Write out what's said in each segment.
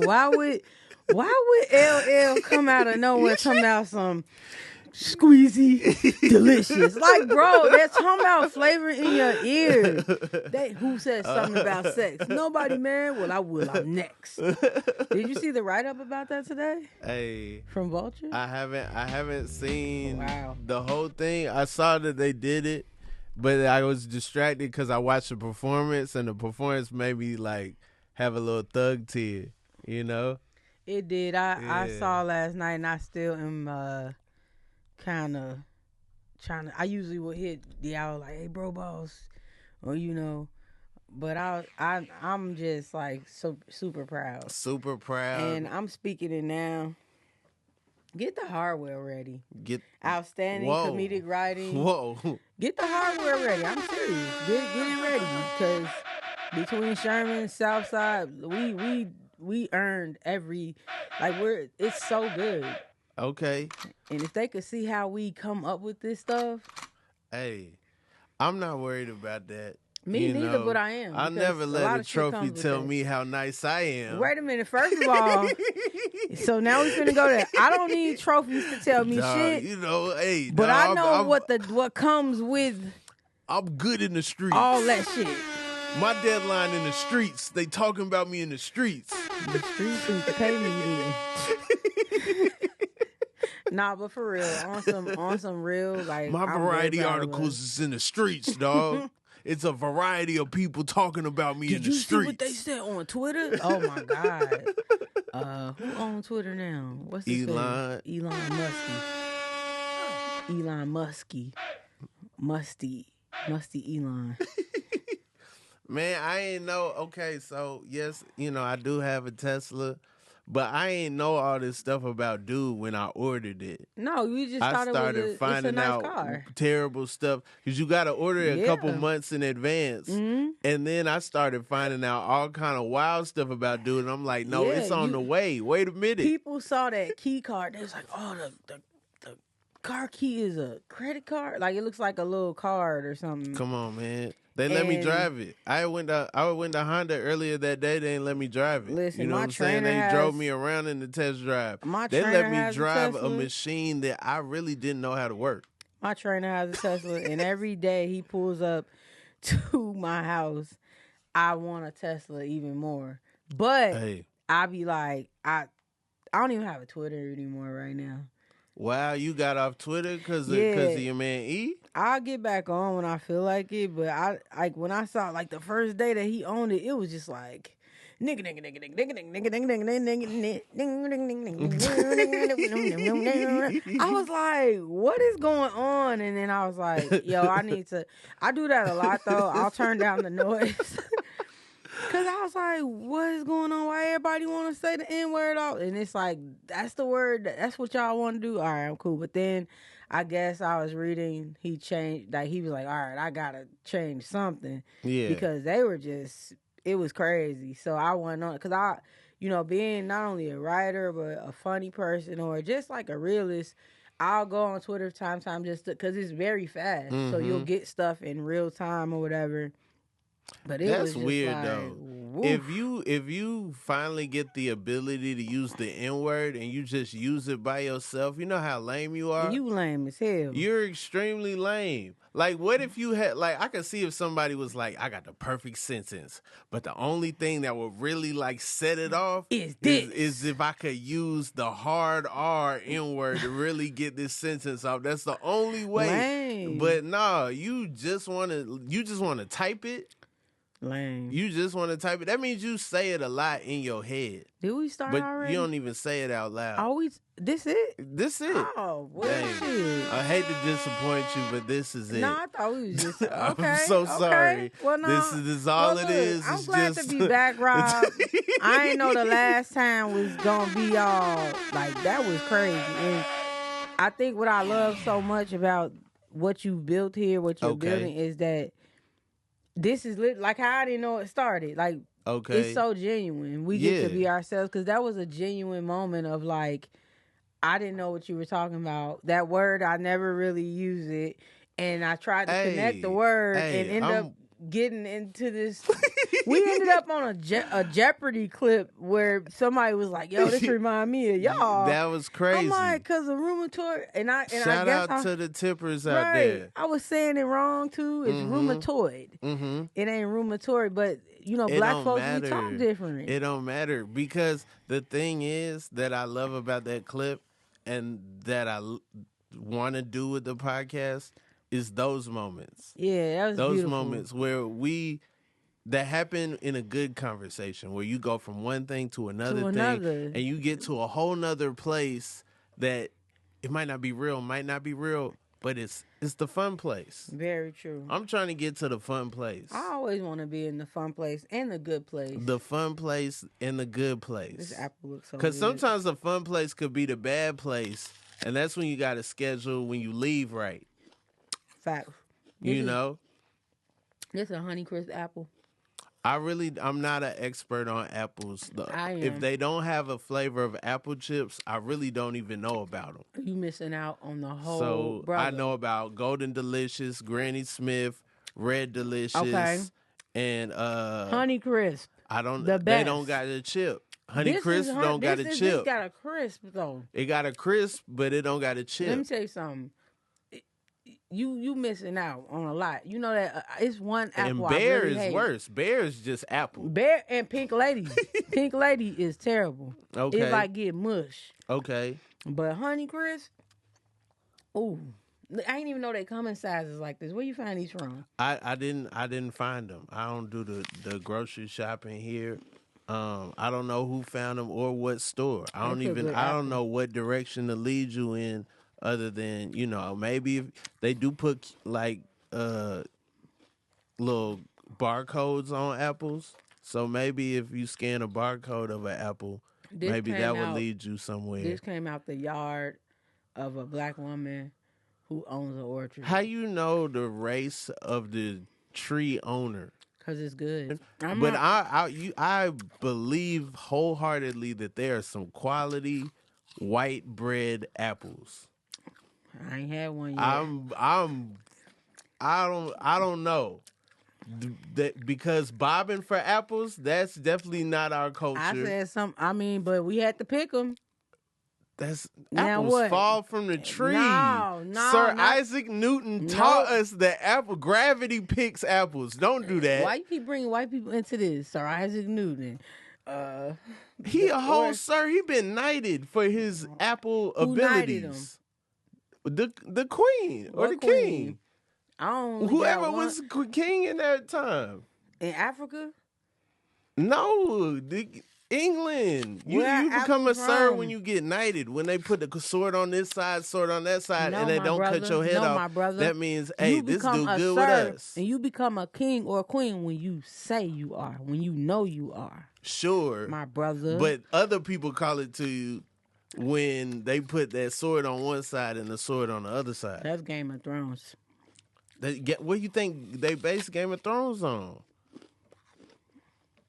Why would LL come out of nowhere talking about some squeezy delicious? Like, bro, they're talking about flavor in your ear. Who said something about sex? Nobody, man. Well, I will. I'm next. Did you see the write-up about that today? Hey, from Vulture? I haven't seen Wow. the whole thing. I saw that they did it, but I was distracted because I watched the performance, and the performance made me like have a little thug tear, you know? It did. I saw last night, and I still am kind of trying to. I usually would hit the hour like, "Hey, bro, boss," or but I'm just like super proud. Super proud. And I'm speaking it now. Get the hardware ready. Get outstanding comedic writing. Whoa. Get the hardware ready. I'm serious. Get it ready, because between Sherman and Southside, we earned every it's so good. Okay. And if they could see how we come up with this stuff, hey, I'm not worried about that. Me neither, but I am. I'll never let a trophy tell me how nice I am. Wait a minute. First of all, so now we're finna go there. I don't need trophies to tell me shit. You know, hey. But I know what comes with. I'm good in the streets. All that shit. My deadline in the streets. They talking about me in the streets. The streets need to pay me then. Nah, but for real, on some real like. My variety articles is in the streets, dog. It's a variety of people talking about me in the streets. Did you see what they said on Twitter? Oh my God. Who owns Twitter now? What's his name? Elon Muskie. Musty Elon. Man, I ain't know. Okay, so yes, I do have a Tesla, but I ain't know all this stuff about dude when I ordered it. No, we just thought it's a nice car. Terrible stuff, because you got to order it a couple months in advance. Mm-hmm. And then I started finding out all kind of wild stuff about dude, and I'm like, no, it's on the way. Wait a minute. People saw that key card. They was like, oh, the car key is a credit card? Like, it looks like a little card or something. Come on, man. They let me drive it. I went to Honda earlier that day. They didn't let me drive it. Listen, you know what I'm saying? They drove me around in the test drive. They let me drive a machine that I really didn't know how to work. My trainer has a Tesla, and every day he pulls up to my house, I want a Tesla even more. But I be like, I don't even have a Twitter anymore right now. Wow, you got off Twitter because of your man E? I'll get back on when I feel like it, but when I saw the first day that he owned it, it was just like nigga. I was like, what is going on? And then I was like, yo, I do that a lot though. I'll turn down the noise. Cause I was like, what is going on? Why everybody want to say the N-word all? And it's like, that's the word. That's what y'all want to do. All right, I'm cool. But then I guess I was reading, he changed. Like, he was like, all right, I got to change something. Yeah. Because they were it was crazy. So I went on, because I, being not only a writer, but a funny person or just like a realist, I'll go on Twitter time just because it's very fast. Mm-hmm. So you'll get stuff in real time or whatever. But that's weird though. Woof. If you finally get the ability to use the N-word and you just use it by yourself, you know how lame you are? You lame as hell. You're extremely lame. Like, what if you had, I could see if somebody was like, I got the perfect sentence, but the only thing that would really set it off is if I could use the hard R N-word to really get this sentence off. That's the only way. Lame. But no, you just want to type it. Lame. You just want to type it. That means you say it a lot in your head. Did we start already? But you don't even say it out loud. Always. This it? This it. Oh, well, shit. I hate to disappoint you, but this is it. No, I thought we was just okay. I'm so sorry. Well, no. This is all it is. I'm glad to be back, Rob. I ain't know the last time was gonna be all that was crazy. And I think what I love so much about what you built here, what you're building, is that this is how I didn't know it started. It's so genuine. We get to be ourselves, because that was a genuine moment of I didn't know what you were talking about. That word, I never really use it, and I tried to connect the word and end up getting into this. We ended up on a Jeopardy clip where somebody was like, "Yo, this remind me of y'all." That was crazy. I'm like, "Cause of rheumatoid," and I shout guess out to the tippers out there. I was saying it wrong too. It's rheumatoid. It ain't rheumatoid, but black folks we talk different. It don't matter because the thing is that I love about that clip and that I want to do with the podcast is those moments. Yeah, that was those beautiful. moments where that happen in a good conversation where you go from one thing to another thing and you get to a whole nother place that it might not be real, but it's the fun place. Very true. I'm trying to get to the fun place. I always want to be in the fun place and the good place. The fun place and the good place. This apple looks so good. Because sometimes the fun place could be the bad place, and that's when you got to schedule when you leave right. Fact. You know? This is a Honeycrisp apple. I'm not an expert on apples. I am. If they don't have a flavor of apple chips, I really don't even know about them. You missing out on the whole. So brother. I know about Golden Delicious, Granny Smith, Red Delicious, and Honeycrisp. They don't got a chip. Honeycrisp don't got a chip. This got a crisp though. It got a crisp, but it don't got a chip. Let me tell you something. You missing out on a lot. You know that it's one apple. And Bear I really is hate. worse. Bear is just apple. Bear and Pink Lady. Pink Lady is terrible. Okay. It's like get mush. Okay. But Honeycrisp, ooh, I didn't even know they come in sizes like this. Where you find these from? I didn't find them. I don't do the grocery shopping here. I don't know who found them or what store. I don't know what direction to lead you in. Other than, maybe if they do put like little barcodes on apples. So maybe if you scan a barcode of an apple, maybe that would lead you somewhere. This came out the yard of a black woman who owns an orchard. How you know the race of the tree owner? Because it's good. I believe wholeheartedly that there are some quality white bread apples. I ain't had one yet. I don't know. Because bobbing for apples, that's definitely not our culture. I said something. But we had to pick them. Apples fall from the tree. No, Sir Isaac Newton taught us that gravity picks apples. Don't do that. Why you keep bringing white people into this, Sir Isaac Newton? He a whole sir. He been knighted for his apple abilities. The queen or the king. Whoever was king in that time. In Africa? No, England. You become a sir when you get knighted. When they put the sword on this side, sword on that side, and they don't cut your head off. That means, hey, this dude good with us. And you become a king or a queen when you say you are, when you know you are. Sure. My brother. But other people call it to you when they put that sword on one side and the sword on the other side. That's Game of Thrones. What do you think they base Game of Thrones on?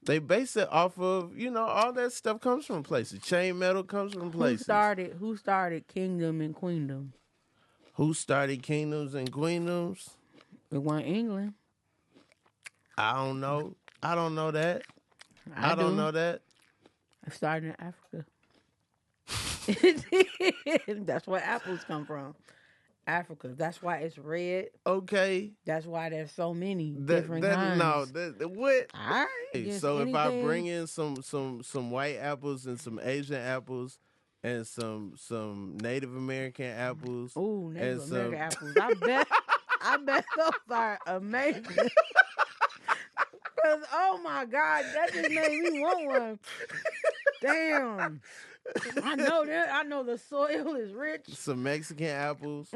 They base it off of, all that stuff comes from places. Chain metal comes from places. Who started Kingdom and Queendom? Who started Kingdoms and Queendoms? It wasn't England. I don't know. I don't know that. I don't know that. It started in Africa. That's where apples come from. Africa. That's why it's red. Okay. That's why there's so many different kinds. What? All right. So if I bring in some white apples and some Asian apples and some Native American apples. Ooh, Native American apples. I bet those are amazing. Because, oh my God, that just made me want one. Damn. I know the soil is rich. Some Mexican apples.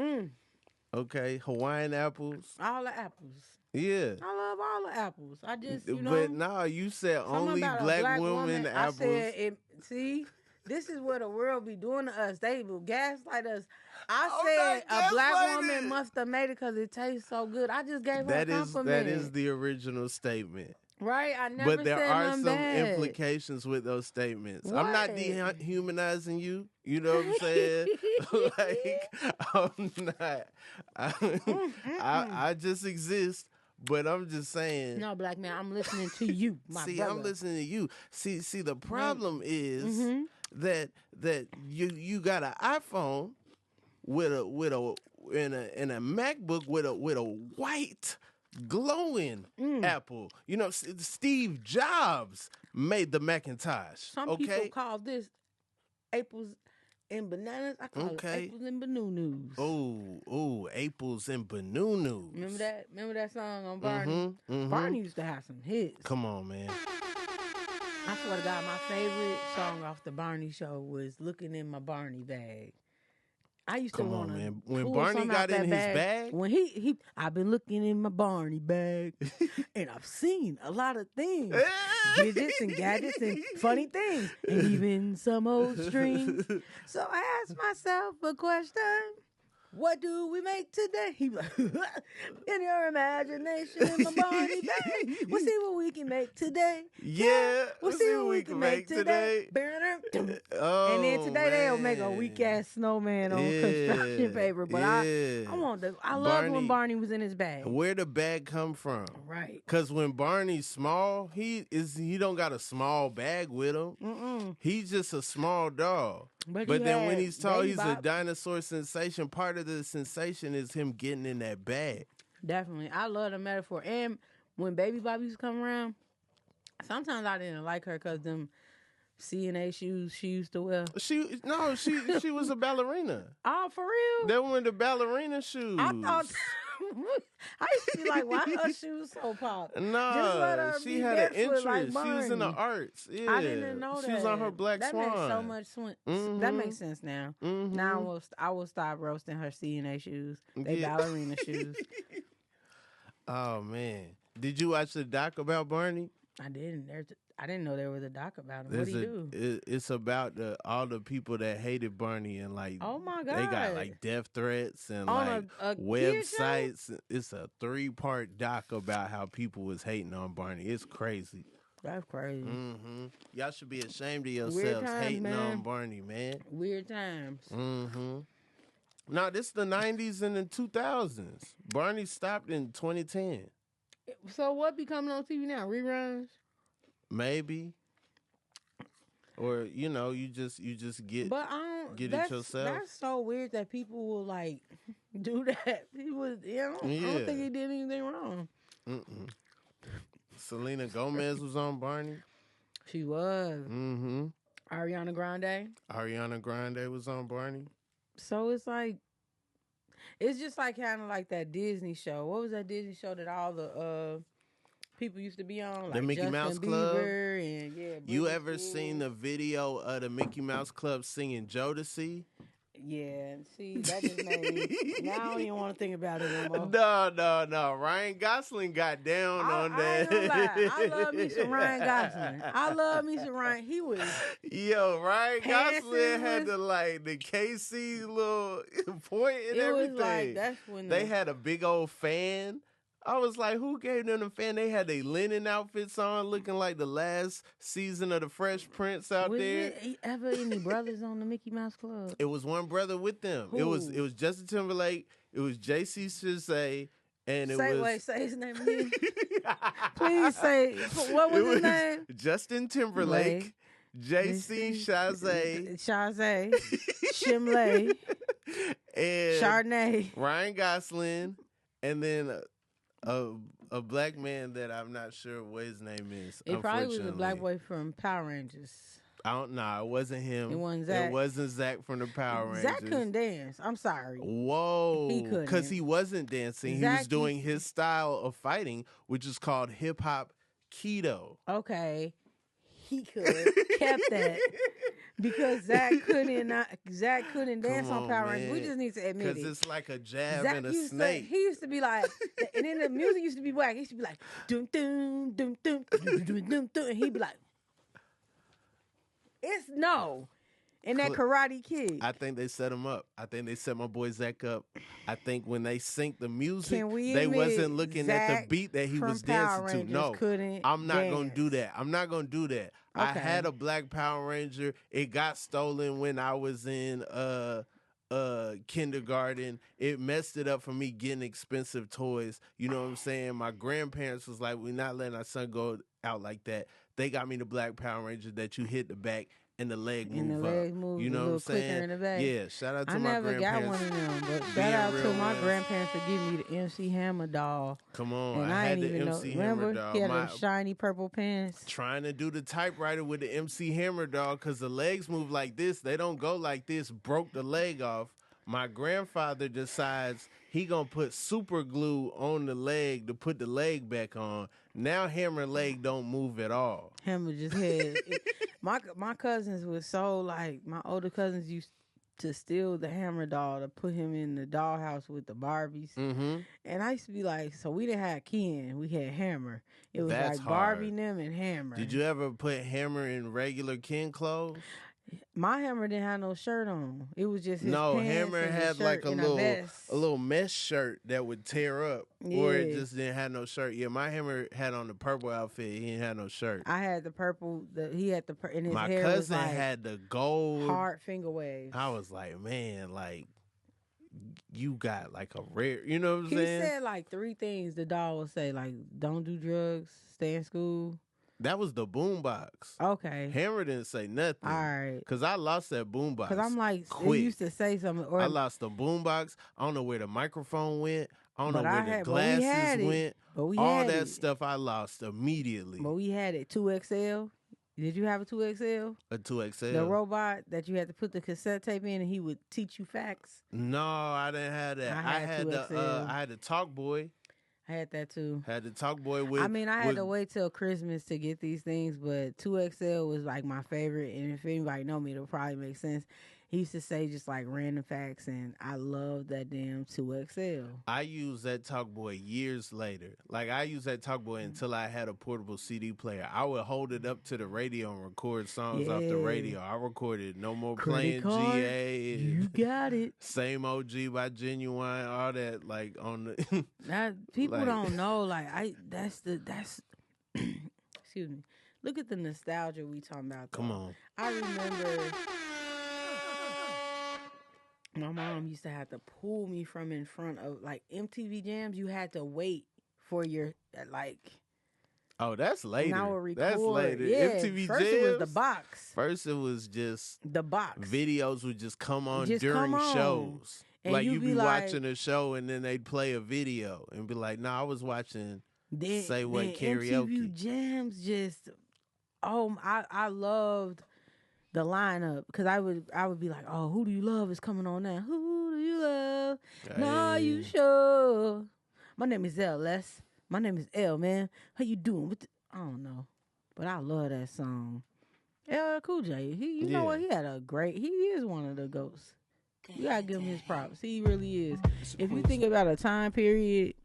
Okay, Hawaiian apples. All the apples. Yeah. I love all the apples. I just, But no, you said only black women apples. I said, see, this is what the world be doing to us. They will gaslight us. I said a black woman must have made it because it tastes so good. I just gave her a compliment. That is the original statement. Right, I never said But there are some bad. implications with those statements. What? I'm not dehumanizing you. You know what I'm saying? I'm not. I just exist. But I'm just saying. No, black man, I'm listening to you, my brother. I'm listening to you. See, the problem is that you got an iPhone with a and a MacBook with a white glowing apple. You know, Steve Jobs made the Macintosh. Some people call this apples and bananas. I call it apples and bananas. Oh, apples and bananas. Remember that song on Barney? Barney used to have some hits. Come on, man. I swear to God, my favorite song off the Barney show was "Looking in My Barney Bag." I used to want to. Man. When Barney got in his bag, when he, I've been looking in my Barney bag, and I've seen a lot of things, gadgets and funny things, and even some old strings. So I asked myself a question: what do we make today? He was like, in your imagination, in my Barney bag. We'll see what we can make today. Yeah, we'll see what we can make today. Oh, and then today they'll make a weak ass snowman on construction paper. But I love when Barney was in his bag. Where the bag come from? Right. Because when Barney's small, he don't got a small bag with him. He's just a small dog. But then when he's tall, he's a dinosaur sensation. Part of the sensation is him getting in that bag. Definitely. I love the metaphor. And when Baby Bobby used to come around, sometimes I didn't like her because them CNA shoes she used to wear. She was a ballerina. Oh, for real? They were the ballerina shoes. I thought... I used to be like, why her shoes so pop? No, she had an interest. Like she was in the arts. Yeah. I didn't know that. She was on her Black That Swan. makes so much That makes sense now. Now I will stop roasting her CNA shoes. They ballerina shoes. Oh, man. Did you watch the doc about Barney? I didn't. I didn't know there was a doc about him. What do you do? It's about all the people that hated Barney and like. Oh my God! They got like death threats and on like a websites. It's a 3-part doc about how people was hating on Barney. It's crazy. That's crazy. Y'all should be ashamed of yourselves hating on Barney, man. Weird times. Now this the 90s and the 2000s. Barney stopped in 2010. So what be coming on TV now? Reruns? Maybe, or you just get. But I don't get it yourself. That's so weird that people will like do that. People, I don't think he did anything wrong. Selena Gomez was on Barney. She was. Ariana Grande was on Barney. So it's like, it's just like kind of like that Disney show. What was that Disney show that all the people used to be on? Like the Mickey Justin Mouse Bieber Club. And you ever seen the video of the Mickey Mouse Club singing Jodeci? Yeah, see, that just made me. Now I don't even want to think about it anymore. No. Ryan Gosling got down on that. I ain't gonna lie. I love me some Ryan Gosling. I love me some Ryan. He was. Yo, Ryan Gosling had the KC little point and everything. Was like, that's when they had a big old fan. I was like, who gave them the fan? They had their linen outfits on, looking like the last season of the Fresh Prince out there. Was ever any brothers on the Mickey Mouse Club? It was one brother with them. Who? It was Justin Timberlake. It was JC Chasez, and say his name again. Please say what was his name? Justin Timberlake, JC Chasez, Shimley, and Chardonnay, Ryan Gosling, and then a black man that I'm not sure what his name is. It probably was a black boy from Power Rangers. I don't know. It wasn't him. It wasn't Zach. It wasn't Zach from the Power Rangers. Zach couldn't dance. I'm sorry. Whoa. He couldn't. Because he wasn't dancing. He was doing his style of fighting, which is called hip-hop keto. Okay. He could. Kept that. Because Zach couldn't dance on Power Rangers. We just need to admit it. Because it's like a jab and a snake. He used to be like, and then the music used to be whack. He used to be like, dum dum dum dum dum dum dum, and he'd be like, it's no. And that Karate Kid. I think they set him up. I think they set my boy Zach up. I think when they synced the music, they wasn't looking at the beat that he was dancing to. No, I'm not going to do that. I'm not going to do that. Okay. I had a black Power Ranger. It got stolen when I was in kindergarten. It messed it up for me getting expensive toys. You know what I'm saying? My grandparents was like, we're not letting our son go out like that. They got me the Black Power Ranger that you hit the back and the leg move up. You know what I'm saying? In the back. Yeah, shout out to I my never grandparents. got one of them, but shout out to my grandparents for giving me the MC Hammer doll. Come on, and I had didn't the even MC know. Hammer Remember, doll. he had them shiny purple pants. Trying to do the typewriter with the MC Hammer doll because the legs move like this. They don't go like this. Broke the leg off. My grandfather decides he gonna put super glue on the leg to put the leg back on. Now Hammer leg don't move at all. Hammer just had my cousins was so like my older cousins used to steal the Hammer doll to put him in the dollhouse with the Barbies. Mm-hmm. And I used to be like, so we didn't have Ken, we had Hammer. It was That's like hard. Barbie, them, and Hammer. Did you ever put Hammer in regular Ken clothes? My Hammer didn't have no shirt on. It was just his no pants Hammer and had his like shirt a little mesh shirt that would tear up, or it just didn't have no shirt. Yeah, my Hammer had on the purple outfit. He didn't have no shirt. I had the purple. He had the and his my hair cousin was like had the gold hard finger waves. I was like, man, like you got like a rare. You know what I'm saying? He said like 3 things. The doll would say like, don't do drugs, stay in school. That was the boombox. Okay. Hammer didn't say nothing. All right. Because I lost that boombox. Because I'm like, quick. It used to say something. Or, I lost the boombox. I don't know where the microphone went. I don't know where the glasses went. All that stuff I lost immediately. But we had it. 2XL. Did you have a 2XL? A 2XL? The robot that you had to put the cassette tape in and he would teach you facts? No, I didn't have that. I had the Talk Boy. I had that too. Had the Talk Boy with. I mean, I had to wait till Christmas to get these things, but 2XL was like my favorite. And if anybody know me, it'll probably make sense. He used to say just like random facts, and I love that damn 2XL. I used that Talk Boy years later. Like I used that Talk Boy until I had a portable CD player. I would hold it up to the radio and record songs off the radio. I recorded No More Playing GA. You got it. Same OG by Genuine. All that like on the. People like, don't know. Like that's excuse me. Look at the nostalgia we talking about. Though. Come on. I remember. My mom used to have to pull me from in front of like MTV Jams. You had to wait for your like. Oh, that's later. And I would record. That's later. Yeah, MTV first Jams, it was the box. First it was just the box. Videos would just come on during shows. And like you'd be watching a show and then they'd play a video and be like, "No, I was watching." Say what karaoke. MTV Jams just. Oh, I loved. The lineup, because I would be like, oh, Who Do You Love is coming on now. Who do you love? Hey. Are you sure? My name is LS. My name is L, man. How you doing? I don't know, but I love that song. LL Cool J. You know what? He is one of the goats. You gotta give him his props. He really is. If you think about a time period,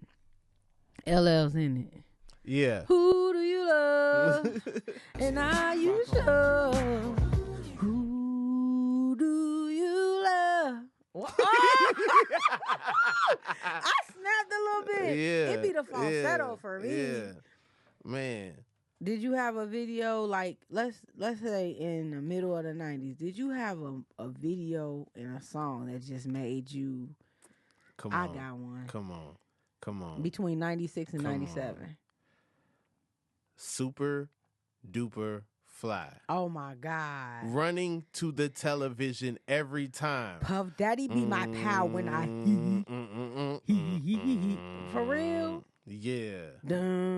LL's in it. Yeah. Who do you love? And are you sure? Who do you love? I snapped a little bit. Yeah. It be the falsetto for me. Yeah. Man. Did you have a video like let's say in the middle of the 90s? Did you have a video and a song that just made you? Come on. I got one. Come on. Between 96 and 97. Super duper fly. Oh my God. Running to the television every time. Puff Daddy be my pal when I For real? Yeah.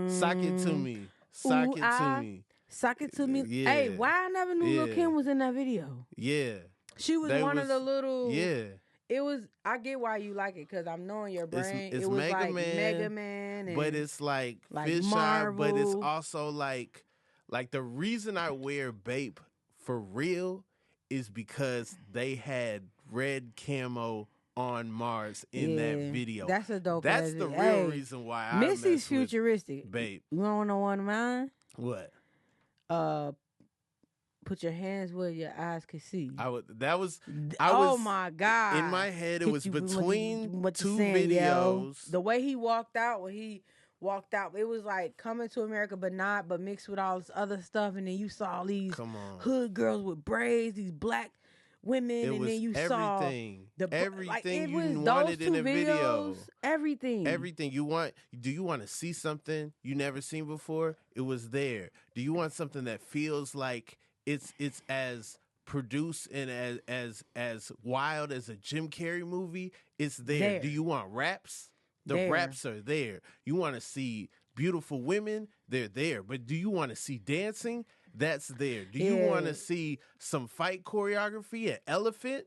Sock it to me. Sock it to me. Sock it to me. Yeah. Hey, why I never knew Lil' Kim was in that video? Yeah. She was one of the little. Yeah. It was. I get why you like it because I'm knowing your brain. It's it was Mega like Man, Mega Man, and but it's like Fish Marvel. Eye, but it's also like the reason I wear Bape for real is because they had red camo on Mars in that video. That's a dope. That's the real reason why I Missy's futuristic. Bape. You want to know one of mine? What? Put your hands where your eyes could see. Oh my God. In my head, it was between two videos. Yo. The way he walked out, it was like Coming to America, but mixed with all this other stuff. And then you saw all these hood girls with braids, these black women, It and was then you everything. saw Everything you was wanted those in two a video. videos, everything. Everything you want. Do you want to see something you never seen before? It was there. Do you want something that feels like it's as produced and as wild as a Jim Carrey movie? It's there. Do you want raps? The raps are there. You want to see beautiful women? They're there. But do you want to see dancing? That's there. Do you want to see some fight choreography? An elephant?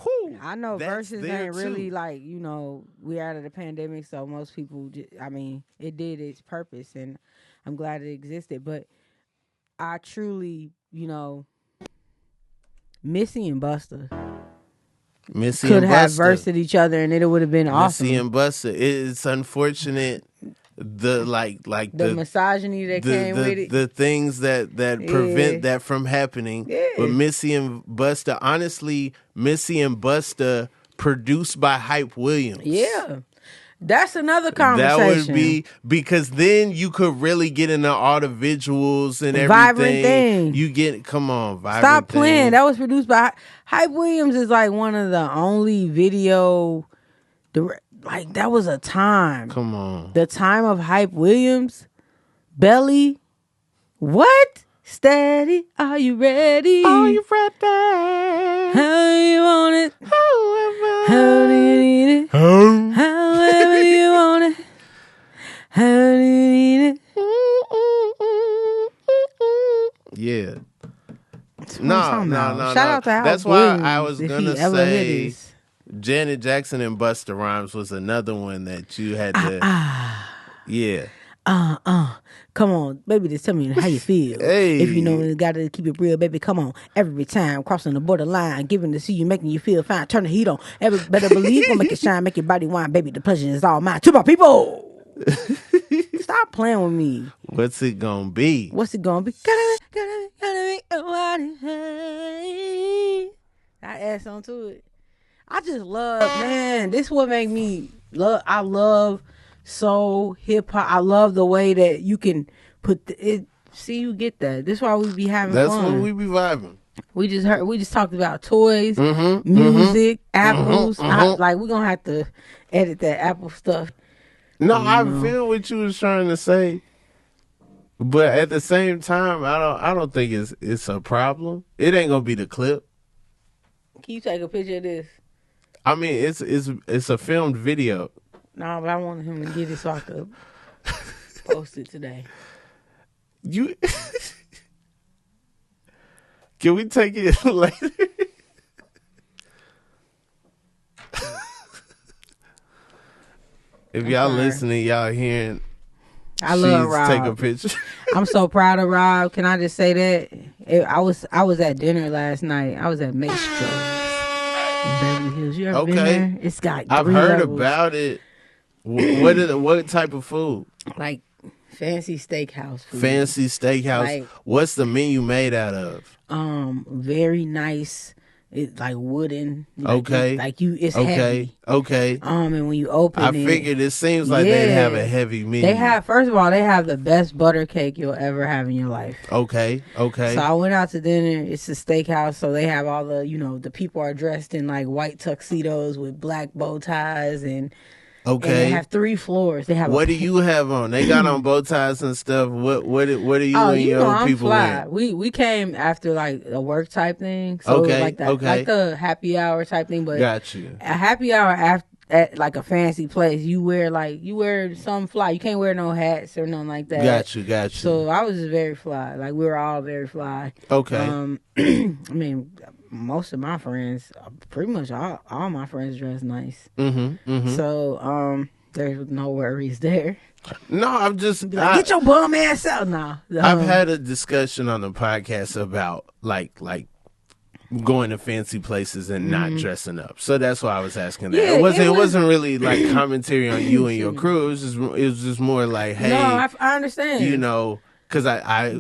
Whew, I know verses ain't too. really like, we're out of the pandemic, so most people, it did its purpose, and I'm glad it existed. But I truly, Missy and Busta could have versed each other, and it would have been awesome. Missy and Busta. It's unfortunate the misogyny that came with it, the things that prevent that from happening. Yeah. But Missy and Busta, honestly, Missy and Busta produced by Hype Williams. Yeah. That's another conversation. That would be, because then you could really get into all the visuals and everything. Vibrant Thing. You get, come on, Vibrant Stop Thing. playing. That was produced by Hype Williams. Is like one of the only video, that was a time. Come on. The time of Hype Williams. Belly. What? Steady. Are you ready? Are you ready? How you want it? However. How do you need it? However you want it. How do you need it? Yeah. No. Shout out to Hype That's Williams, why I was if gonna he ever say hit us. Janet Jackson and Busta Rhymes was another one that you had to. Yeah. Come on, baby, just tell me how you feel. Hey. If you know you gotta keep it real, baby, come on. Every time crossing the borderline, giving to see you, making you feel fine. Turn the heat on. Better believe, gonna make it shine, make your body wine, baby. The pleasure is all mine. To my people. Stop playing with me. What's it gonna be? What's it gonna be? Gotta make a body. I add something to it. I just love, man. This what make me love. I love soul, hip hop. I love the way that you can put it. See, you get that. This is why we be having fun. That's when we be vibing. We just talked about toys, music, apples. We're gonna have to edit that Apple stuff. No, I feel what you was trying to say, but at the same time, I don't think it's a problem. It ain't gonna be the clip. Can you take a picture of this? I mean, it's a filmed video. No, but I want him to get it so I could post it today. You can we take it later? If y'all listening, y'all hearing, I love Rob. Take a picture. I'm so proud of Rob. Can I just say that? I was at dinner last night. I was at Maestro's in Beverly Hills. You ever been there? It's got I've heard about it. What type of food? Like fancy steakhouse food. Fancy steakhouse. Like, what's the menu made out of? Very nice. It's like wooden. Okay. It's heavy. Okay. And when you open I figured it seems like they'd have a heavy menu. First of all, they have the best butter cake you'll ever have in your life. Okay. So I went out to dinner. It's a steakhouse, so they have all the, the people are dressed in like white tuxedos with black bow ties and And they have 3 floors. They have. What do you have on? They got on bow ties and stuff. What are you and your people in? We came after like a work type thing. So it was like that, like the happy hour type thing. But got you. A happy hour at like a fancy place, you wear some fly. You can't wear no hats or nothing like that. Got you. So I was just very fly. Like we were all very fly. Okay. I mean, most of my friends, pretty much all my friends dress nice. So there's no worries there. No, I'm just get your bum ass out now. I've had a discussion on the podcast about like going to fancy places and not dressing up. So that's why I was asking that. Yeah, it wasn't really like commentary on you and your crew. It was just more like, hey, no, I understand. You know, because I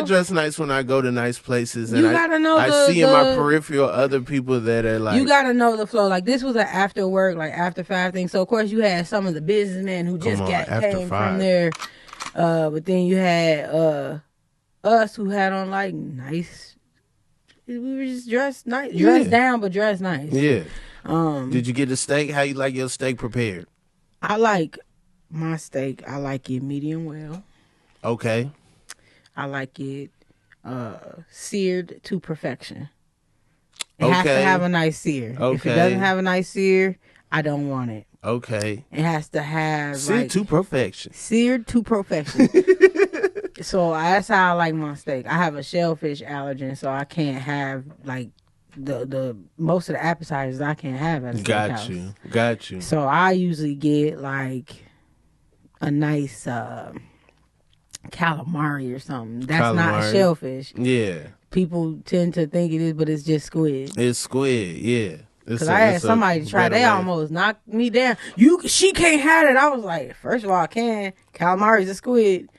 dress nice when I go to nice places, and I see in my peripheral other people that are like. You gotta know the flow. Like this was an after work, like after 5 thing. So of course you had some of the businessmen who just came from there, but then you had us who had on like nice we were just dressed nice, dressed down, but dressed nice. Yeah. Did you get the steak? How you like your steak prepared? I like my steak. I like it medium well. Okay. I like it seared to perfection. It has to have a nice sear. Okay. If it doesn't have a nice sear, I don't want it. Okay. It has to have seared to perfection. Seared to perfection. So that's how I like my steak. I have a shellfish allergen, so I can't have like the most of the appetizers I can't have at a steakhouse. Got you. So I usually get like a nice calamari or something. That's not a shellfish. Yeah. People tend to think it is, but it's just squid. It's squid, yeah. Because I had somebody try, they almost knocked me down. She can't have it. I was like, first of all, I can. Calamari's a squid.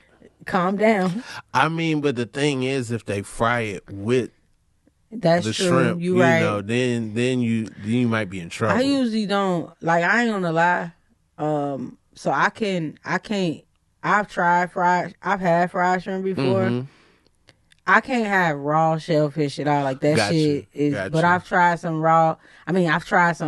Calm down. I mean, but the thing is, if they fry it with the shrimp, you right. know, then you might be in trouble. I usually don't, like, I ain't gonna lie. So I can't. I've had fried shrimp before. Mm-hmm. I can't have raw shellfish at all. Like that shit is. But I've tried some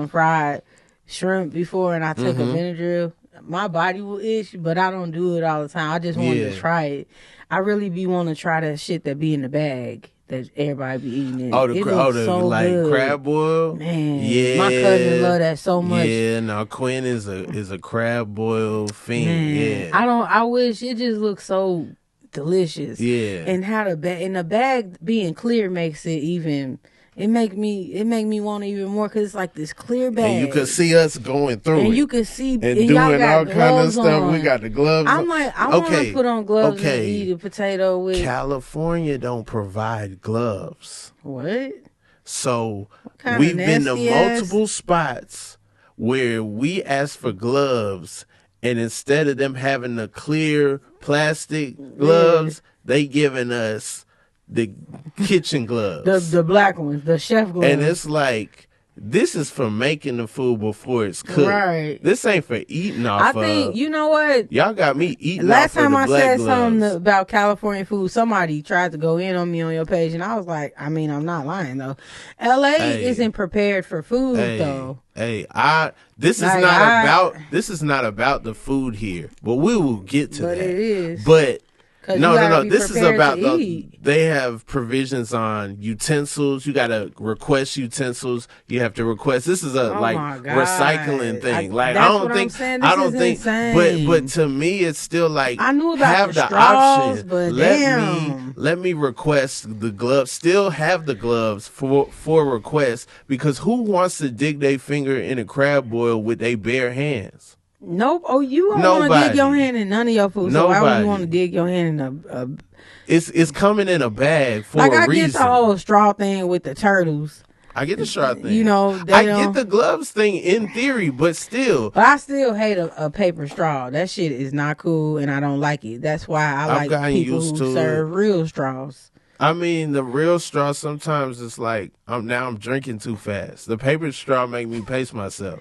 fried shrimp before, and I take a Benadryl. My body will itch, but I don't do it all the time. I just wanted to try it. I really be wanting to try that shit that be in the bag that everybody be eating. It looks so like good. Crab boil. Man, yeah, my cousin love that so much. Yeah, no, Quinn is a crab boil fiend. Man, yeah, I wish it just looks so delicious. Yeah, and how the bag being clear makes it even. It make me want it even more because it's like this clear bag. And you could see us going through and it. You could see and doing all kind of stuff. On. We got the gloves. I'm like, I want to put on gloves and eat a potato with. California don't provide gloves. What? So we've been to multiple spots where we asked for gloves, and instead of them having the clear plastic gloves, they giving us the kitchen gloves, the black ones, the chef gloves, and it's like this is for making the food before it's cooked. Right. This ain't for eating off. I think you know what y'all got me eating. Last off time of the I black said gloves. something about California food, somebody tried to go in on me on your page, and I was like, I mean, I'm not lying though. LA isn't prepared for food though. This is not about the food here, but we will get to that. But it is. But no. This is about they have provisions on utensils. You gotta request utensils. You have to request. This is a recycling thing. I don't think. But to me, it's still like I knew about have the straws, option. But let me request the gloves. Still have the gloves for request because who wants to dig their finger in a crab boil with their bare hands? Nope. Oh, you don't want to dig your hand in none of your food. So why would you want to dig your hand in a It's coming in a bag for a reason. I get the whole straw thing with the turtles. I get the straw thing. You know, I get the gloves thing in theory, but still. But I still hate a paper straw. That shit is not cool, and I don't like it. That's why I like people who serve real straws. I mean, the real straw sometimes it's like I'm drinking too fast. The paper straw make me pace myself.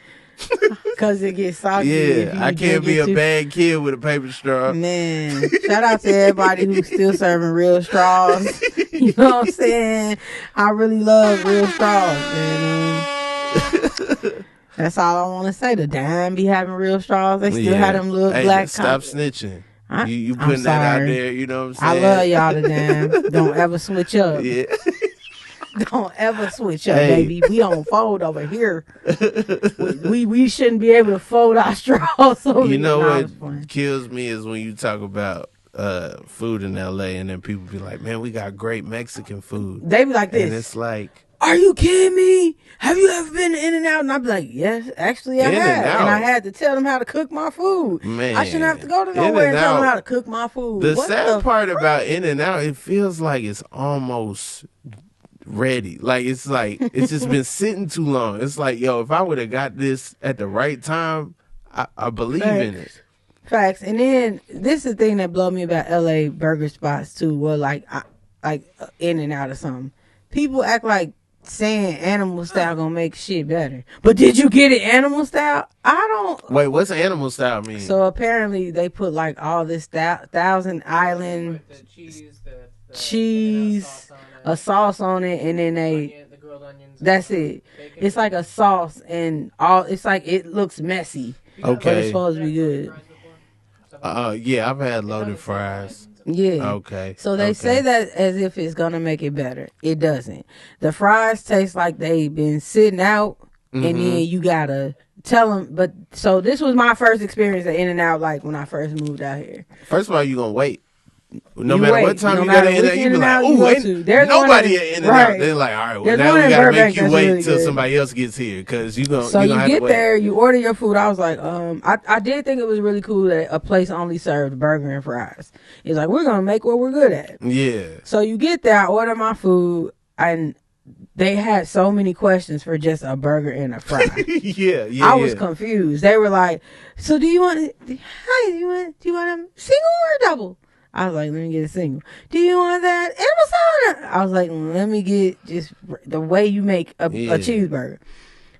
Because it gets soggy. Yeah, I can't be a bad kid with a paper straw. Man, shout out to everybody who's still serving real straws. You know what I'm saying? I really love real straws. And that's all I want to say. The dime be having real straws. They still have them little black. Stop snitching. You putting that out there. You know what I'm saying? I love y'all to dime. Don't ever switch up. Yeah. Don't ever switch up, baby. We don't fold over here. We shouldn't be able to fold our straws over here. You know what kills me is when you talk about food in LA and then people be like, man, we got great Mexican food. They be like this. And it's like, are you kidding me? Have you ever been to In-N-Out? And I'd be like, yes, actually I have. And I had to tell them how to cook my food. Man, I shouldn't have to go to nowhere and tell them how to cook my food. The sad part about In-N-Out, it feels like it's almost ready. Like it's just been sitting too long. It's like, yo, if I would have got this at the right time, I believe in it. Facts. And then this is the thing that blew me about LA burger spots too. Well, like In-N-Out or something. People act like saying animal style gonna make shit better. But did you get it animal style? I don't. Wait, what's animal style mean? So apparently they put like all this Thousand Island. The cheese, the cheese, a sauce on it, and then that's it. It's like a sauce and all. It's like it looks messy. Okay. But it's supposed to be good. Yeah, I've had loaded fries. Yeah. Okay. So they say that as if it's gonna make it better. It doesn't. The fries taste like they've been sitting out, and then you gotta tell them. But so this was my first experience at In-N-Out, like when I first moved out here. First of all, you gonna wait. No matter what time you go to In-N-Out, you be like, "Ooh, ain't nobody at In-N-Out." They're like, "All right, well, now we gotta make you wait till somebody else gets here because you gonna." So you get there, you order your food. I was like, I did think it was really cool that a place only served burger and fries. It's like, we're gonna make what we're good at. Yeah. So you get there, I order my food, and they had so many questions for just a burger and a fry. Yeah. I was confused. They were like, "So do you want? Hi, do you want a single or a double?" I was like, "Let me get a single." "Do you want that animal soda?" I was like, "Let me get just the way you make a cheeseburger."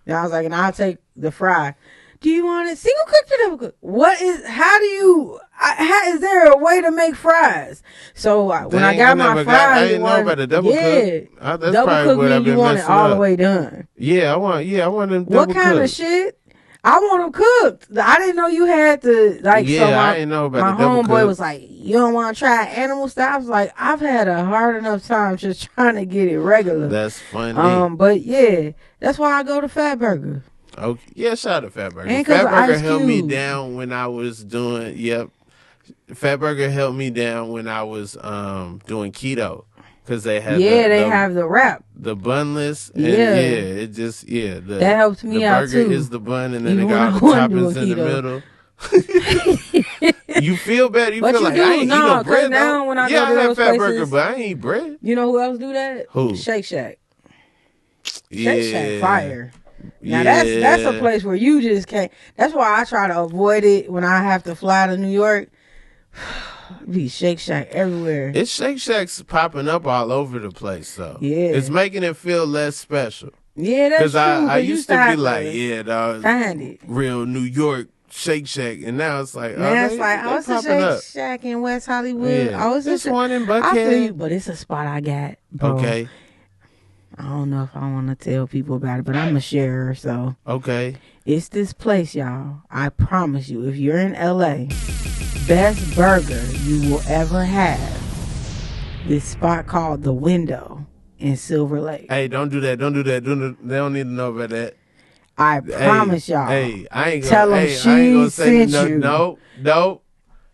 And I was like, "And I'll take the fry." "Do you want it single cooked or double cooked?" Is there a way to make fries? So when I got my fries, I didn't know about the double cook. That's double probably cook what I've mean you been want it messing all up. the way done. Yeah, I want them double What kind of shit? I want them cooked. I didn't know you had to like. Yeah, so I didn't know about my the double homeboy cook. was like, "You don't want to try animal style?" I was like, "I've had a hard enough time just trying to get it regular." That's funny. But yeah, that's why I go to Fat Burger. Okay, yeah, shout out to Fat Burger. And Fat 'cause Burger Ice held me Cube. down when I was doing. Yep, Fat Burger held me down when I was doing keto because they had they have the wrap. the bunless. And it just that helps me the out burger too. is the bun, and then Even they got all the when I wanna toppings in do the a middle. You feel better. You But feel you like do. I ain't eat No, no 'cause bread. now though. when I yeah, go to I those have Fat Burger, places- but I ain't eat bread. You know who else do that? Who? Shake Shack. Yeah. Shake Shack fire. Now that's a place where you just can't. That's why I try to avoid it when I have to fly to New York. Be Shake Shack everywhere. It's Shake Shacks popping up all over the place, though. Yeah. It's making it feel less special. Yeah, that's true. I you used to be have like, yeah, dog, find it. real New York Shake Shack, and now it's like, Now it's they it's a popping Shake up. Shack in West Hollywood. Yeah. It's This a one in I feel you, Buckhead. but it's a spot I got. Bro. Okay, I don't know if I want to tell people about it, but I'm a sharer, so. okay. It's this place, y'all. I promise you, if you're in LA, best burger you will ever have. This spot called The Window in Silver Lake. Hey, don't do that. Don't do that. They don't need to know about that. I promise y'all. Hey, I ain't gonna. Tell them I ain't gonna say sent you. no. Don't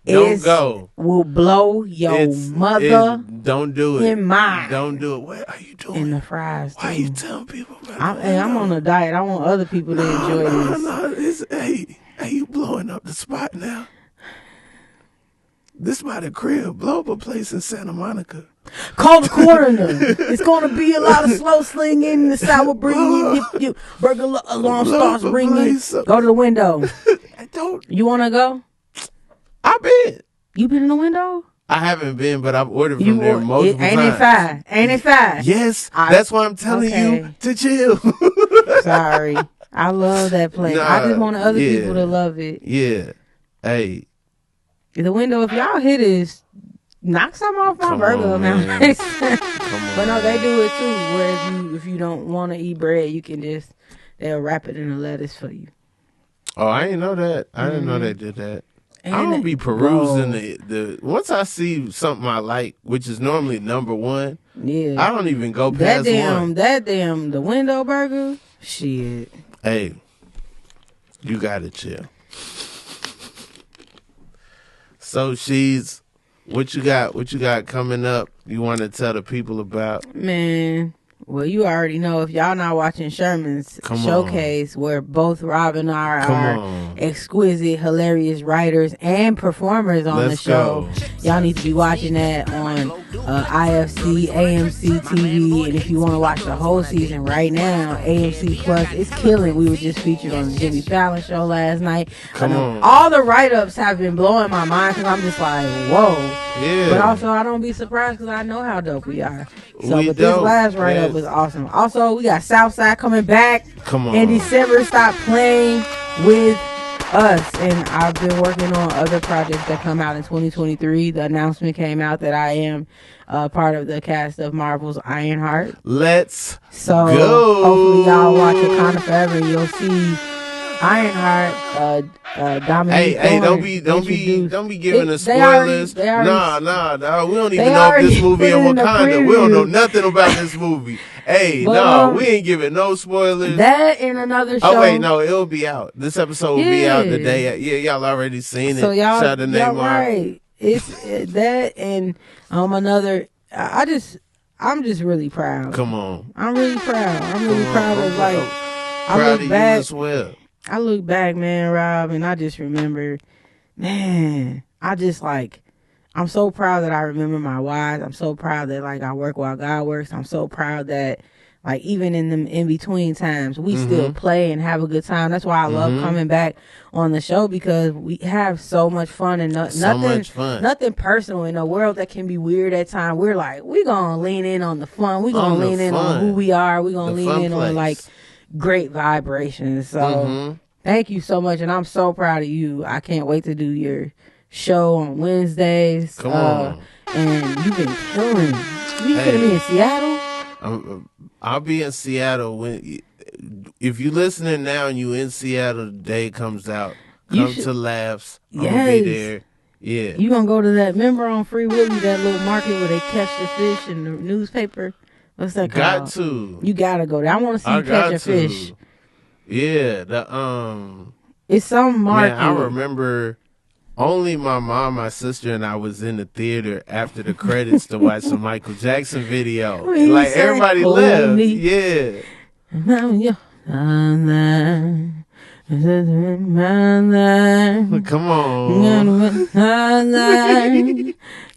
It's go. Will blow your mother don't do it. in mind. Don't do it. What are you doing? in the fries. Why are too. you telling people about it? I'm on a diet. I want other people to enjoy this. Hey, you blowing up the spot now. This by the crib. Blow up a place in Santa Monica. Call the coroner. It's going to be a lot of slow slinging. The sour bringing. Your burger alarm starts ringing. Go to the window. Don't. You want to go? I've been. You been in the window? I haven't been, but I've ordered from there multiple times. Ain't it fine? Ain't it fine? Yes, that's why I'm telling you to chill. Sorry. I love that place. I just want other people to love it. Yeah. Hey. The window, if y'all hit this, knock some off my burger. But no, they do it too. Where if you don't want to eat bread, you can they'll wrap it in a lettuce for you. Oh, I didn't know that. I didn't know they did that. And I don't be perusing the once I see something I like, which is normally number one. Yeah, I don't even go past one. The window burger. Shit. Hey, you gotta chill. So Sheedz, what you got coming up? You want to tell the people about? Man, well, you already know if y'all not watching Sherman's showcase, where both Rob and I are exquisite, hilarious writers and performers on the show. Y'all need to be watching that on IFC, AMC TV, and if you want to watch the whole season right now, AMC Plus, it's killing. We were just featured on the Jimmy Fallon show last night. All the write-ups have been blowing my mind because I'm just like, whoa. Yeah. But also, I don't be surprised because I know how dope we are. So, but this last write-up was awesome. Also, we got Southside coming back in December. Stop playing with us, and I've been working on other projects that come out in 2023. The announcement came out that I am part of the cast of Marvel's Ironheart. Let's so go. Hopefully y'all watch Wakanda Forever and you'll see Ironheart Dominique don't be giving us spoilers. Nah, we don't even know if this movie in Wakanda. We don't know nothing about this movie. We ain't giving no spoilers. That in another show. Oh wait, no, it'll be out. This episode will be out the day. Y'all already seen it. So y'all, shout the name right. It's that and another. I'm just really proud. Come on. I'm really proud. I'm really proud of proud of you as well. I look back, man, Rob, and I just remember, man, I'm so proud that I remember my whys. I'm so proud that, I work while God works. I'm so proud that, even in them in-between times, we still play and have a good time. That's why I love coming back on the show, because we have so much fun and nothing personal in a world that can be weird at times. We're we going to lean in on the fun. We're going to lean in on who we are. We're going to lean in on, great vibrations. So thank you so much, and I'm so proud of you. I can't wait to do your show on Wednesdays. Come on. And you've been killing. You gonna be in Seattle? I'll be in Seattle if you're listening now and you in Seattle, the day comes out. Come to Laughs. I'm gonna be there. Yeah. You gonna go to that? Remember on Free Willy, that little market where they catch the fish in the newspaper? What's that called? Got to. You gotta go there. I want to see you catch a fish. Yeah, it's some market. Man, I remember only my mom, my sister, and I was in the theater after the credits to watch some Michael Jackson video. Everybody left. Yeah. Come on.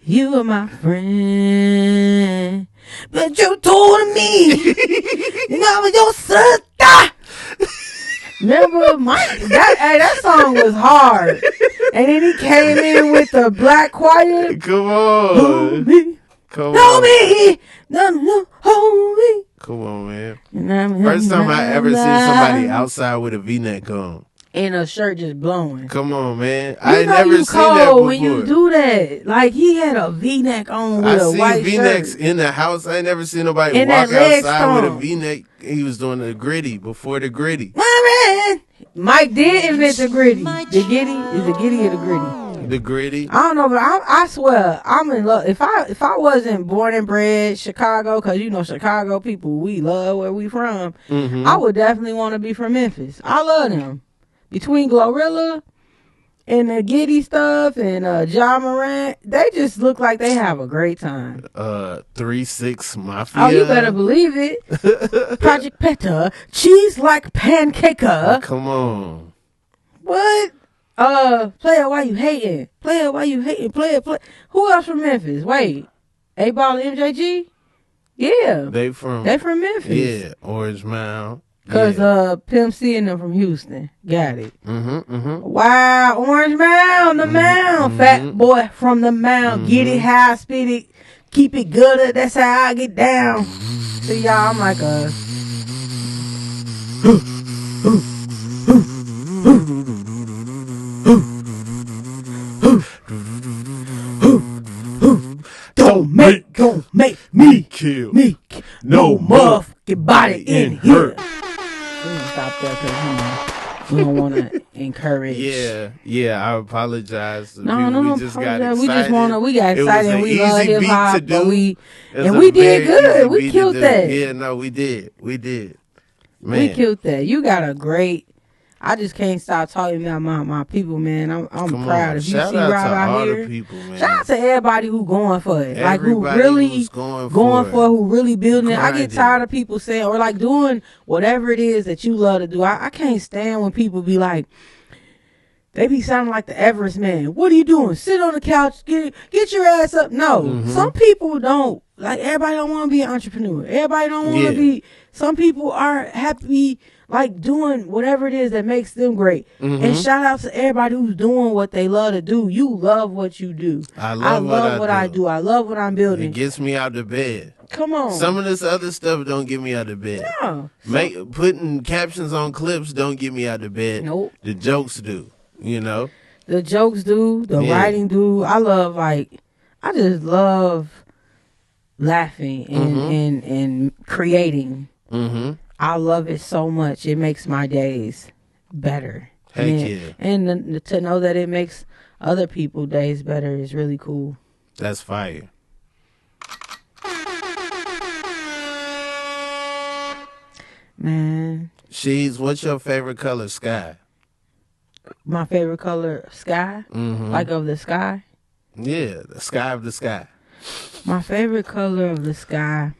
You are my friend. But you told me I was your sister. Remember, that song was hard. And then he came in with the black choir. Come on. Hold me. Hold me. Hold me. Come on, man. First time I ever seen somebody outside with a V-neck on. And a shirt just blowing. Come on, man. I ain't never seen that before. When you do that, he had a V-neck on with a white shirt. I seen V-necks in the house. I ain't never seen nobody walk outside with a V-neck. He was doing the gritty before the gritty. Mike did invent the gritty. The giddy is the giddy or the gritty? The gritty. I don't know, but I swear I'm in love. If I wasn't born and bred Chicago, because Chicago people, we love where we from. I would definitely want to be from Memphis. I love them. Between Glorilla and the Giddy stuff and Ja Morant, they just look like they have a great time. 3-6 Mafia. Oh, you better believe it. Project Peta, cheese like pancaker. Come on. What? Player, why you hating? Player, why you hating? Player. Who else from Memphis? Wait, A-Ball and MJG? Yeah. They from Memphis. Yeah, Orange Mound. Cause Pimp C and them from Houston. Got it. Wow, Orange Mound, the Mound. Fat boy from the Mound. Get it high, spit it, keep it good. That's how I get down. See y'all, I'm like Don't make me kill me. No motherfucking body in here. We're gonna stop there because we don't want to encourage. Yeah. I apologize. No, we just got excited. We got excited. And we love hip hop, but we did good. We killed that. Yeah, no, we did. Man. We killed that. You got a great. I just can't stop talking about my people, man. I'm proud. If you see Rob out here, shout out to everybody who going for it. Who really going for it, who really building it. I get tired of people saying, or doing whatever it is that you love to do. I can't stand when people be like, they be sounding like the Everest man. What are you doing? Sit on the couch, get your ass up. No, some people don't. Everybody don't want to be an entrepreneur. Everybody don't want to be. Some people are happy doing whatever it is that makes them great. And shout out to everybody who's doing what they love to do. You love what you do. I love what I do. I love what I'm building. It gets me out of bed. Come on. Some of this other stuff don't get me out of bed. No. Putting captions on clips don't get me out of bed. Nope. The jokes do. You know, the jokes do, the writing do. I just love laughing and creating. Mm-hmm. I love it so much. It makes my days better. Heck yeah. And to know that it makes other people's days better is really cool. That's fire. Man. Sheedz, what's your favorite color sky? My favorite color sky? Mm-hmm. Like of the sky? Yeah, the sky of the sky. My favorite color of the sky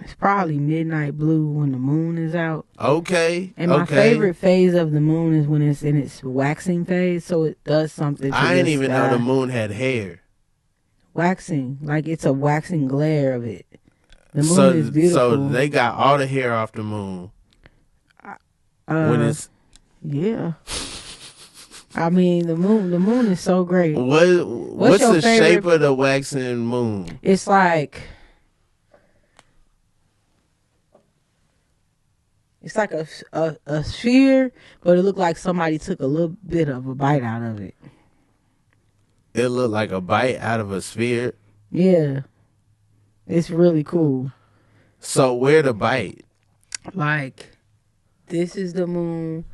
is probably midnight blue when the moon is out. Okay. And my favorite phase of the moon is when it's in its waxing phase, so it does something to I didn't even sky. know the moon had hair. Waxing, like it's a waxing glare of it. The moon is beautiful. So they got all the hair off the moon. When it's yeah. I mean the moon is so great. What's the shape of the waxing moon? It's like a sphere, but it looked like somebody took a little bit of a bite out of it. It looked like a bite out of a sphere? Yeah. It's really cool. So where the bite? Like, this is the moon,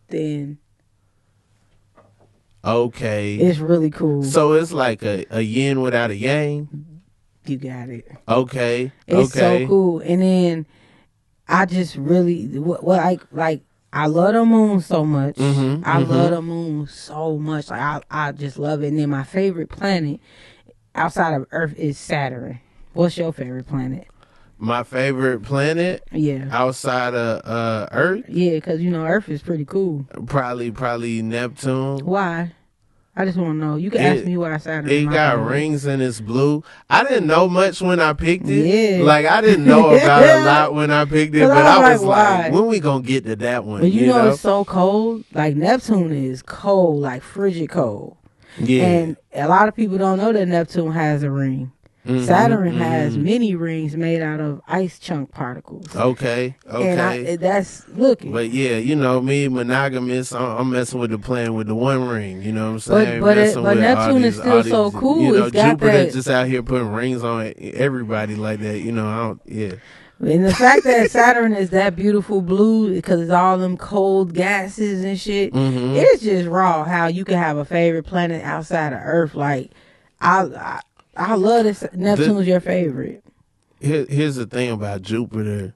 then... Okay. It's really cool. So it's like a yin without a yang? You got it. Okay. It's so cool. And then I just really... I love the moon so much. Mm-hmm, I love the moon so much. Like, I just love it. And then my favorite planet outside of Earth is Saturn. What's your favorite planet? My favorite planet? Yeah. Outside of Earth? Yeah, because, Earth is pretty cool. Probably Neptune. Why? I just want to know. You can ask me why Saturn is my got favorite. rings and it's blue. I didn't know much when I picked it. Yeah. Like, I didn't know about a lot when I picked it, but I was like, when we going to get to that one? But you know it's so cold. Like, Neptune is cold, like frigid cold. Yeah. And a lot of people don't know that Neptune has a ring. Mm-hmm, Saturn has many rings made out of ice chunk particles. Okay. And that's looking. But yeah, me, monogamous, I'm messing with playing with the one ring. You know what I'm saying? But Neptune is still so cool. It's got Jupiter just out here putting rings on everybody like that. Yeah. And the fact that Saturn is that beautiful blue because it's all them cold gases and shit, it's just raw how you can have a favorite planet outside of Earth. Like, I love this. Neptune's your favorite. Here's the thing about Jupiter.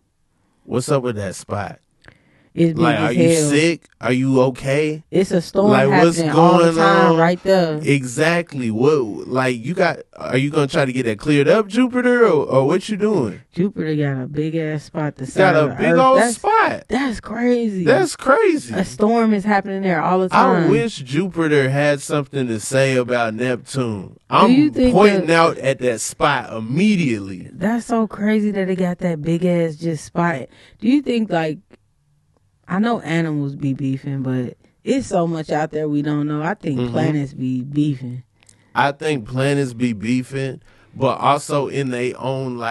What's up with that spot? It's big are you sick? Are you okay? It's a storm happening all the time right there. Exactly. Are you gonna try to get that cleared up, Jupiter, or what you doing? Jupiter got a big ass spot. Got a big old spot. That's crazy. That's crazy. A storm is happening there all the time. I wish Jupiter had something to say about Neptune. I'm pointing out at that spot immediately. That's so crazy that it got that big ass just spot. Do you think I know animals be beefing, but it's so much out there we don't know. I think planets be beefing. I think planets be beefing, but also in their own,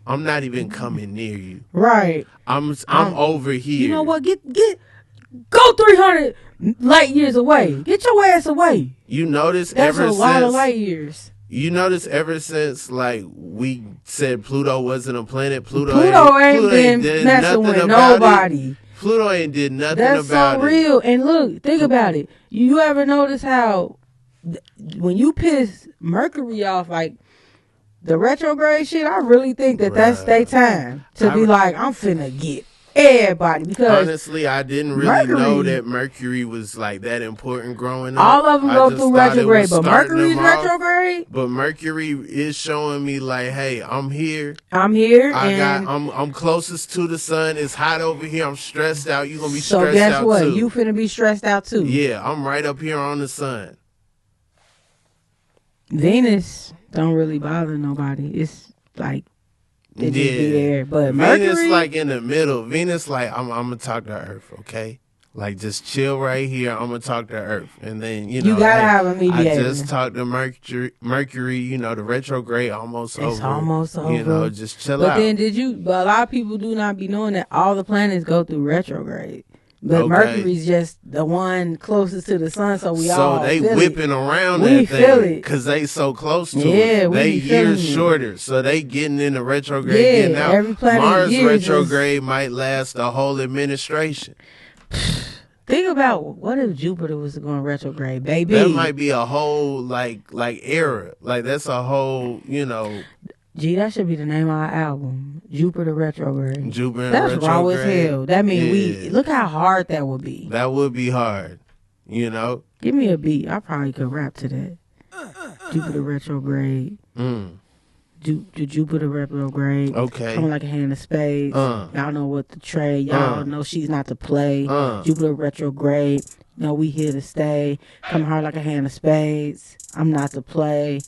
I'm not even coming near you. Right. I'm over here. You know what? Go 300 light years away. Get your ass away. You notice that's a lot of light years. You notice ever since we said Pluto wasn't a planet, Pluto ain't been messing with nobody. Pluto ain't did nothing about it. That's so real. And look, think about it. You ever notice how when you piss Mercury off, the retrograde shit, I really think that's their time to be like, I'm finna get everybody. Because honestly, I didn't really know that Mercury was that important growing up. All of them go through retrograde, but Mercury's retrograde. But Mercury is showing me hey, I'm here. I'm closest to the sun. It's hot over here. I'm stressed out. You gonna be stressed out too. So guess what? You finna be stressed out too. Yeah, I'm right up here on the sun. Venus don't really bother nobody. It's they just be there. But Venus Mercury, in the middle. Venus I'm gonna talk to Earth, okay? Just chill right here. I'm gonna talk to Earth, and then you gotta have a mediator. I just talked to Mercury. The retrograde almost over. It's almost over. Just chill But out. then but a lot of people do not be knowing that all the planets go through retrograde. But Mercury's just the one closest to the sun, so they whipping around that thing because they so close to it. They years shorter, so they getting in the retrograde, getting out. Every planet Mars retrograde might last a whole administration. Think about what if Jupiter was going retrograde, baby. That might be a whole like era. Like that's a whole, Gee, that should be the name of our album. Jupiter Retrograde. Jupiter That's Retrograde. Raw as hell. That means look how hard that would be. That would be hard. Give me a beat. I probably could rap to that. Jupiter Retrograde. The Jupiter Retrograde. Okay. Coming like a hand of spades. Y'all know what to trade. Y'all know she's not to play. Jupiter Retrograde. We here to stay. Coming hard like a hand of spades. I'm not to play.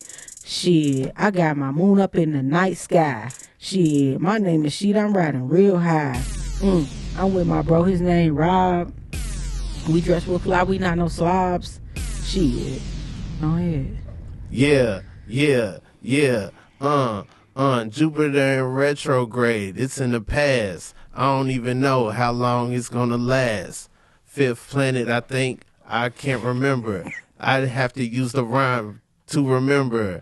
Shit, I got my moon up in the night sky. Shit, my name is Sheed. I'm riding real high. I'm with my bro. His name Rob. We dress real fly. We not no slobs. Shit. Go ahead. Yeah. Jupiter in retrograde. It's in the past. I don't even know how long it's gonna last. Fifth planet, I think. I can't remember. I'd have to use the rhyme to remember.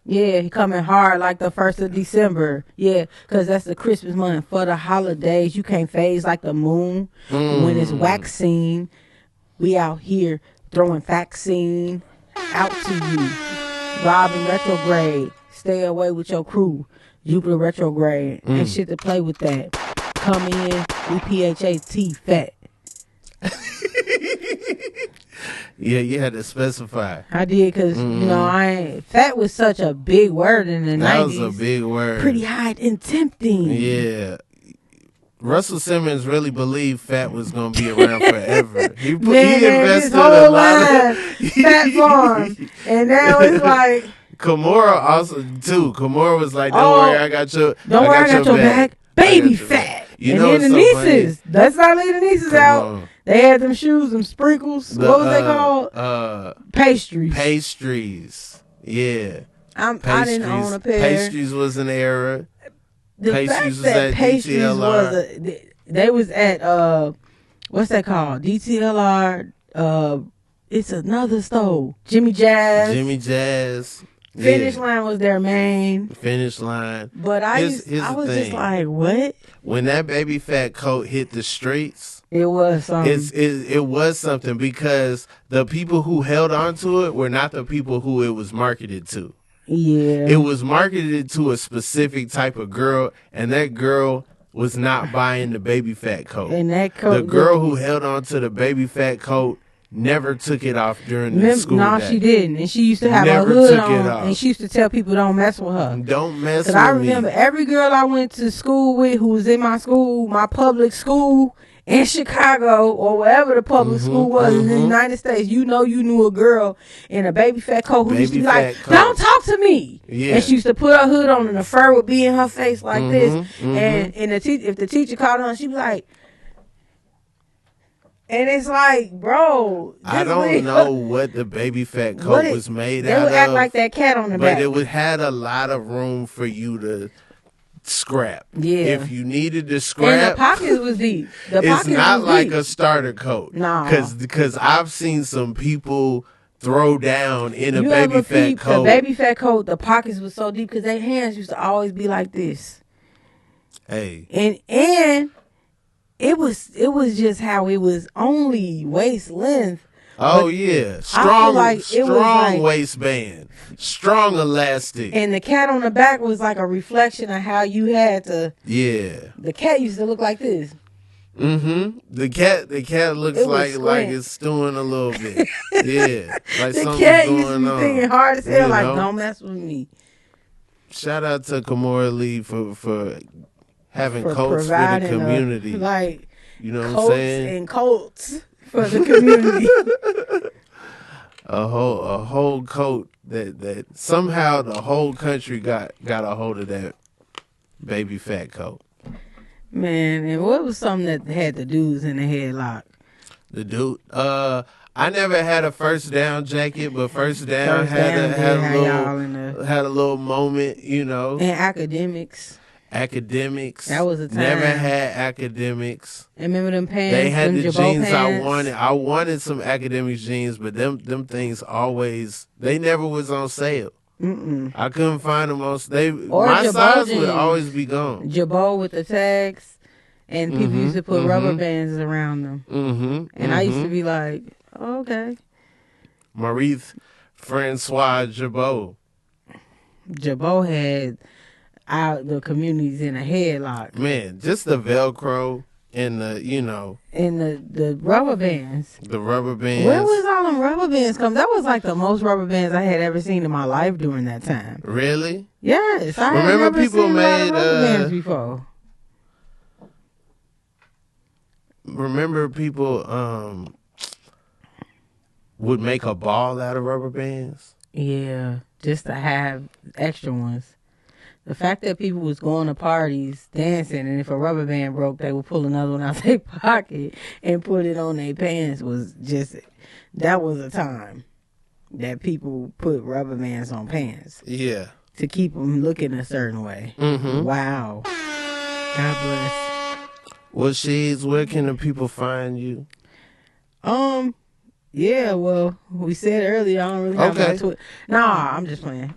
Yeah, he coming hard like the 1st of December. Yeah, because that's the Christmas month. For the holidays, you can't phase like the moon. When it's waxing, we out here throwing vaccine out to you. Robbing retrograde. Stay away with your crew. Jupiter retrograde. Ain't shit to play with that. Come in, we PHAT fat. Yeah, you had to specify. I did because, fat was such a big word in the 90s. That was a big word. Pretty high and tempting. Yeah. Russell Simmons really believed fat was going to be around forever. He invested a lot of Fat Farm. And now it's like... Kimura also, too. Kimura was like, don't worry, I got your back. Baby fat. And then the nieces. Let's not leave the nieces out. They had them shoes, them sprinkles. What was they called? Pastries. Pastries. Yeah. I didn't own a pair. Pastries was an era. The Pastries fact that Pastries DTLR. they was at, what's that called? DTLR. It's another store. Jimmy Jazz. Finish Line was their main. Finish Line. But I was just like, what? When that baby fat coat hit the streets, it was something. It was something because the people who held on to it were not the people who it was marketed to. Yeah. It was marketed to a specific type of girl, and that girl was not buying the baby fat coat. And that coat. The girl who held on to the baby fat coat never took it off during the school day. She didn't. And she used to have a hood on. And she used to tell people don't mess with her. Don't mess with me. I remember every girl I went to school with who was in my school, my public school in Chicago or wherever the public school was in the United States, you knew a girl in a baby fat coat who used to be like, don't talk to me. Yeah. And she used to put her hood on and the fur would be in her face like this. And if the teacher called her, she'd be like, and it's like, bro. I don't know what the baby fat coat was made out of. They would act like that cat on the back. But it had a lot of room for you to scrap. Yeah. If you needed to scrap. And the pockets was deep. It's not like a starter coat. No. Because I've seen some people throw down in a baby fat coat. The baby fat coat, the pockets was so deep because their hands used to always be like this. Hey. And it was just how it was only waist length. Oh yeah, strong waistband, strong elastic, and the cat on the back was like a reflection of how you had to. Yeah, the cat used to look like this. The cat looks like it's stewing a little bit. Yeah, like the something's cat going used to be on. thinking hard as hell, like don't mess with me. Shout out to Kimura Lee for having coats for the community. Like, you know what I'm saying? And coats for the community. a whole coat that somehow the whole country got a hold of that baby fat coat. Man, and what was something that had the dudes in the headlock? The dude, I never had a first down jacket, but first down had a little moment, you know. And academics. academics. That was a time. Never had academics. And remember them pants? They had them the Jabot jeans pants? I wanted. I wanted some academics jeans, but them things always, they never was on sale. I couldn't find them on. My Jabot size jeans. would always be gone. Jabot with the tags, and people used to put rubber bands around them. And I used to be like, oh, okay. Marie Francois Jabot. Jabot had the communities in a headlock. Man, just the Velcro and the, And the rubber bands. The rubber bands. Where was all them rubber bands come? That was like the most rubber bands I had ever seen in my life during that time. Really? Yes. I Remember had never people seen made a lot of rubber bands before. Remember people would make a ball out of rubber bands? Yeah, just to have extra ones. The fact that people was going to parties, dancing, and if a rubber band broke, they would pull another one out their pocket and put it on their pants was just, that was a time that people put rubber bands on pants. Yeah. To keep them looking a certain way. Wow. God bless. Well, Sheedz, where can the people find you? Yeah, well, we said earlier I don't really have my Twitter. Nah, I'm just playing.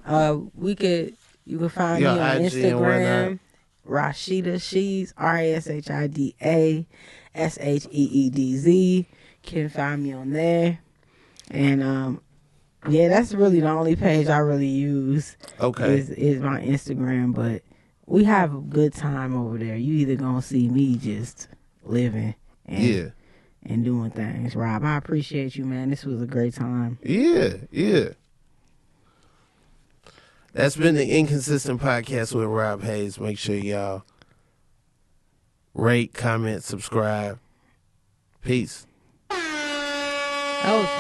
You can find me on Instagram, Rashida SHEEDZ, RASHIDA SHEEDZ. Can find me on there. And yeah, that's really the only page I really use. Okay. Is my Instagram, but we have a good time over there. You either gonna see me just living and doing things. Rob, I appreciate you, man. This was a great time. Yeah. That's been the Inconsistent Podcast with Rob Haze. Make sure y'all rate, comment, subscribe. Peace. Oh.